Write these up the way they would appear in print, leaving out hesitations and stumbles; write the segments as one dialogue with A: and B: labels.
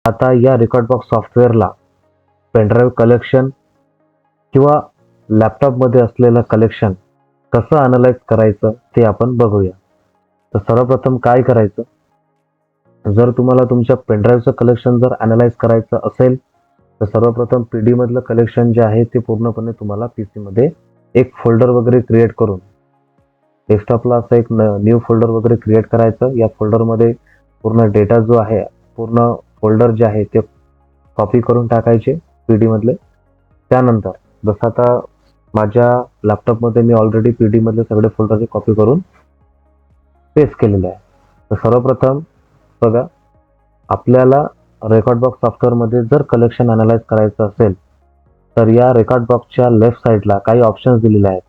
A: आता या रेकॉर्डबॉक्स सॉफ्टवेअरला pen drive collection किंवा लॅपटॉपमध्ये असलेलं कलेक्शन कसं अनालाइज करायचं ते आपण बघूया. तर सर्वप्रथम काय करायचं, जर तुम्हाला तुमच्या पेनड्राईव्हचं कलेक्शन जर अनालाइज करायचं असेल तर सर्वप्रथम PD मधलं कलेक्शन जे आहे ते पूर्णपणे तुम्हाला PC मध्ये एक फोल्डर वगैरे क्रिएट करून डेस्कटॉपला असं एक न्यू फोल्डर वगैरे क्रिएट करायचं. या फोल्डरमध्ये पूर्ण डेटा जो आहे, पूर्ण फोल्डर जे आहे ते कॉपी करून टाकायचे PD मधले. त्यानंतर जसं आता माझ्या लॅपटॉपमध्ये मी ऑलरेडी PD मधले सगळे फोल्डर कॉपी करून पेस्ट केलेले आहे. तर सर्वप्रथम बघा, आपल्याला रेकॉर्डबॉक्स सॉफ्टवेअरमध्ये जर कलेक्शन अनालाइज करायचं असेल तर या रेकॉर्डबॉक्सच्या लेफ्ट साईडला काही ऑप्शन्स दिलेले आहेत.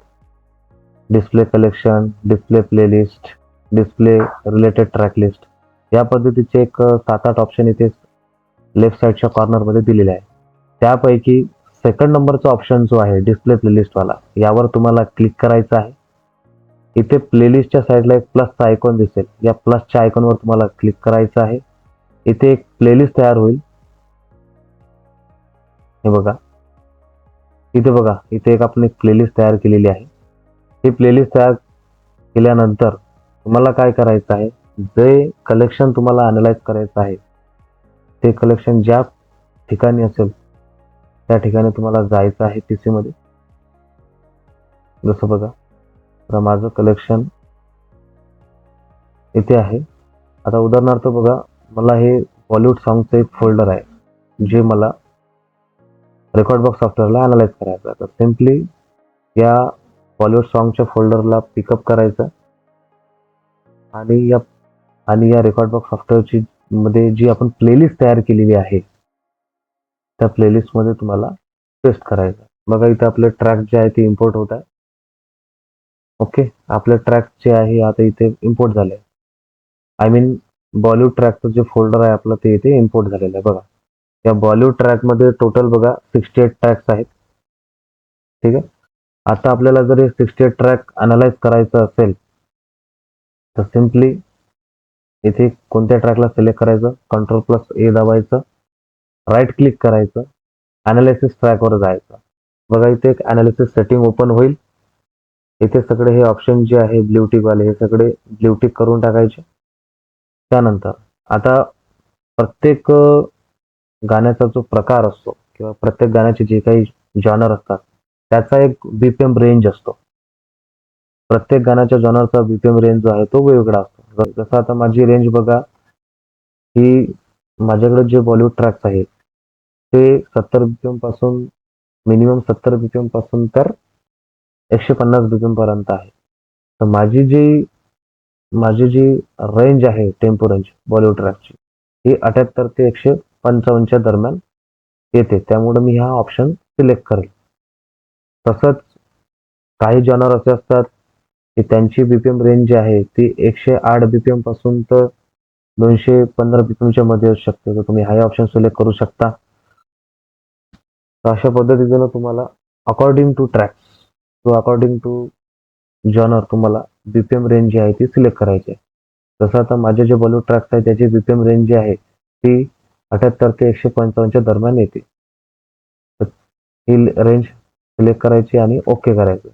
A: Display collection, display playlist, display related track list, या पद्धतीचे एक 7-8 ऑप्शन इथे लेफ्ट साईडच्या कॉर्नरमध्ये दिलेले आहे. त्यापैकी सेकंड नंबरचा ऑप्शन जो आहे डिस्प्ले प्लेलिस्टवाला, यावर तुम्हाला क्लिक करायचं आहे. इथे प्लेलिस्टच्या साईडला एक प्लसचा आयकॉन दिसेल, या प्लसच्या आयकॉनवर तुम्हाला क्लिक करायचं आहे. इथे एक प्लेलिस्ट तयार होईल. हे बघा, इथे एक आपण एक प्लेलिस्ट तयार केलेली आहे. ही प्लेलिस्ट तयार केल्यानंतर तुम्हाला काय करायचं आहे, जे कलेक्शन तुम्हाला अनालाइज करायचं आहे ते कलेक्शन ज्या ठिकाणी असेल त्या ठिकाणी तुम्हाला जायचं आहे PC मध्ये. जसं बघा, तर माझं कलेक्शन इथे आहे. आता उदाहरणार्थ बघा, मला हे बॉलिवूड सॉंगचं एक फोल्डर आहे जे मला रेकॉर्डबॉक्स सॉफ्टवेअरला अनालाइज करायचं आहे. तर सिम्पली या बॉलिवूड सॉंगच्या फोल्डरला पिकअप करायचं आणि या रेकॉर्डबॉक्स सॉफ्टवेअरची मध्ये जी आपण प्लेलिस्ट तयार केलेली आहे त्या प्लेलिस्टमध्ये तुम्हाला पेस्ट करायचं. बघा, इथे आपले ट्रॅक जे आहे ते इम्पोर्ट होत आहे. ओके, आपले ट्रॅक जे आहे आता इथे इम्पोर्ट झाले. आय मीन बॉलिवूड ट्रॅकचं जे फोल्डर आहे आपलं ते इथे इम्पोर्ट झालेलं आहे. बघा, या बॉलिवूड ट्रॅकमध्ये टोटल बघा 68 ट्रॅक्स आहेत. ठीक आहे. आता आपल्याला जर हे 68 ट्रॅक अनालाइज करायचं असेल तर सिम्पली इथे कोणत्या ट्रॅकला सिलेक्ट करायचं, Ctrl+A दाबायचं, राईट क्लिक करायचं, अनालिसिस ट्रॅकवर जायचं. बघा, इथे एक अनालिसिस सेटिंग ओपन होईल. इथे सगळे हे ऑप्शन जे आहे ब्ल्यू टिक वाले, हे सगळे ब्ल्यू टिक करून टाकायचे. त्यानंतर आता प्रत्येक गाण्याचा जो प्रकार असतो किंवा प्रत्येक गाण्याचे जे काही जॉनर असतात त्याचा एक BPM रेंज असतो. प्रत्येक गाण्याच्या जॉनरचा BPM रेंज जो आहे तो वेगवेगळा असतो. जसं आता माझी रेंज बघा, ही माझ्याकडे जे बॉलिवूड ट्रॅक्स आहेत ते 70 BPM पासून, मिनिमम 70 BPM पासून तर 150 BPM पर्यंत आहे. तर माझी जी रेंज आहे, टेम्पो रेंज बॉलिवूड ट्रॅकची, ही 78 ते 155 दरम्यान येते. त्यामुळे मी हा ऑप्शन सिलेक्ट करेल. तसंच काही जॉनर असे असतात की त्यांची BPM रेंज जी आहे ती 108 BPM पासून तर 215 BPM मध्ये असू शकते. तर तुम्ही हा ऑप्शन सिलेक्ट करू शकता. तर अशा पद्धतीने तुम्हाला अकॉर्डिंग टू ट्रॅक्स किंवा अकॉर्डिंग टू जॉनर तुम्हाला BPM रेंज जी आहे ती सिलेक्ट करायची आहे. जसं आता माझे जे बॉलिवूड ट्रॅक्स आहे त्याची BPM रेंज जी आहे ती 78 ते 155 दरम्यान येते. तर ही रेंज सिलेक्ट करायची आणि ओके करायचं.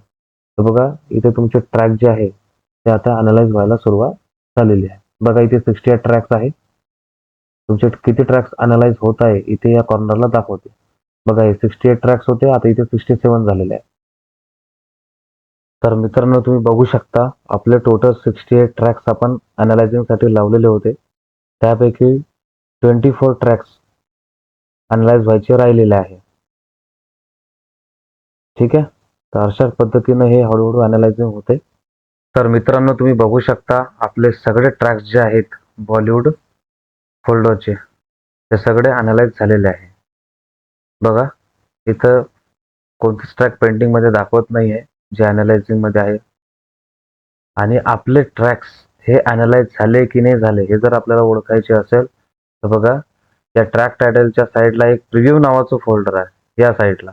A: तर बघा, इथे तुमचे ट्रॅक जे आहे ते आता अनालाइज व्हायला सुरुवात झालेली आहे. बघा, इथे 68 ट्रॅक्स आहे. तुमचे किती ट्रॅक्स अनालाइज होत आहे इथे या कॉर्नरला दाखवते. बघा, हे 68 ट्रॅक्स होते, आता इथे 67 झालेले आहे. तर मित्रांनो, तुम्ही बघू शकता आपले टोटल 68 ट्रॅक्स आपण अनालायझिंगसाठी लावलेले होते. त्यापैकी 24 ट्रॅक्स अनालाइज व्हायचे राहिलेले आहे. ठीक आहे. तर अशा पद्धतीने हे हळूहळू अनालायझिंग होते. तर मित्रांनो, तुम्ही बघू शकता आपले सगळे ट्रॅक्स जे आहेत बॉलिवूड फोल्डरचे ते सगळे अनालाइज झालेले आहे. बघा, इथं कोणतीच ट्रॅक पेंटिंगमध्ये दाखवत नाही आहे जे अनालायझिंगमध्ये आहे. आणि आपले ट्रॅक्स हे अनालाइज झाले की नाही झाले हे जर आपल्याला ओळखायचे असेल तर बघा, या ट्रॅक टायटलच्या साईडला एक प्रिव्ह्यू नावाचं फोल्डर आहे. या साईडला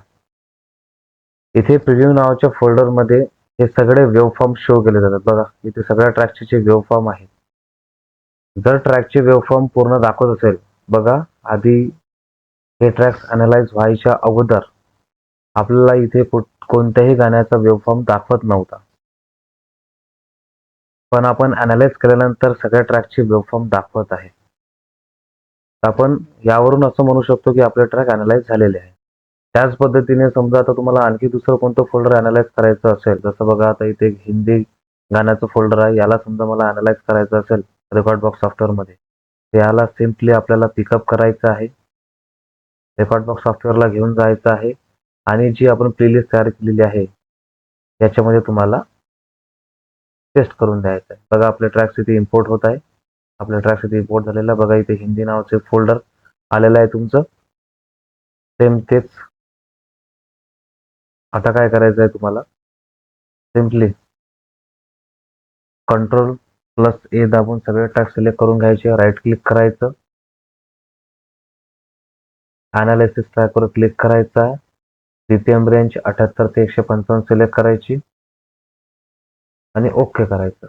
A: इथे प्रिव्ह्यू नावाच्या फोल्डरमध्ये हे सगळे वेवफॉर्म शो केले जातात. बघा, इथे सगळ्या ट्रॅकचे जे वेवफॉर्म आहेत. जर ट्रॅकचे वेवफॉर्म पूर्ण दाखवत असेल, बघा, आधी हे ट्रॅक्स अनालाइज व्हायच्या अगोदर आपल्याला इथे कोणत्याही गाण्याचा वेवफॉर्म दाखवत नव्हता. पण आपण अनालाइज केल्यानंतर सगळ्या ट्रॅकची वेवफॉर्म दाखवत आहे. आपण यावरून असं म्हणू शकतो की आपले ट्रॅक अनालाइज झालेले आहे. त्याच पद्धतीने समजा आता तुम्हाला आणखी दुसरं कोणतं फोल्डर अनालाइज करायचं असेल, जसं बघा आता इथे एक हिंदी गाण्याचं फोल्डर आहे. याला समजा मला अनालाइज करायचं असेल रेकॉर्ड बॉक्स सॉफ्टवेअरमध्ये, तर याला सिम्पली आपल्याला पिकअप करायचं आहे. रेकॉर्ड बॉक्स सॉफ्टवेअरला घेऊन जायचं आहे आणि जी आपण प्लेलिस्ट तयार केलेली आहे याच्यामध्ये तुम्हाला पेस्ट करून द्यायचं आहे. बघा आपले ट्रॅक्स इथे इम्पोर्ट होत आहे. आपल्या ट्रॅक्स इथे इम्पोर्ट झालेला बघा, इथे हिंदी नावाचे फोल्डर आलेलं आहे तुमचं. सेम तेच आता काय करायचं आहे तुम्हाला, सिम्पली Ctrl+A दाबून सगळे ट्रॅक सिलेक्ट करून घ्यायचे. राईट क्लिक करायचं, अनालिसिस ट्रॅकवर क्लिक करायचा, BPM रेंज 78 ते 155 सिलेक्ट करायची आणि ओके करायचं.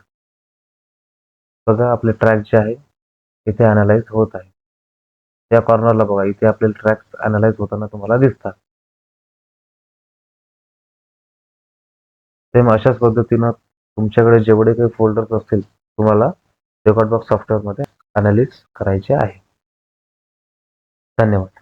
A: बघा आपले ट्रॅक जे आहे इथे अनालाइज होत आहे. या कॉर्नरला बघा, इथे आपले ट्रॅक्स अनालाइज होताना तुम्हाला दिसतात. सेम अशाच पद्धतीनं तुमच्याकडे जेवढे काही फोल्डर्स असतील तुम्हाला रेकॉर्ड बॉक्स सॉफ्टवेअरमध्ये अनालिज करायचे आहे. धन्यवाद.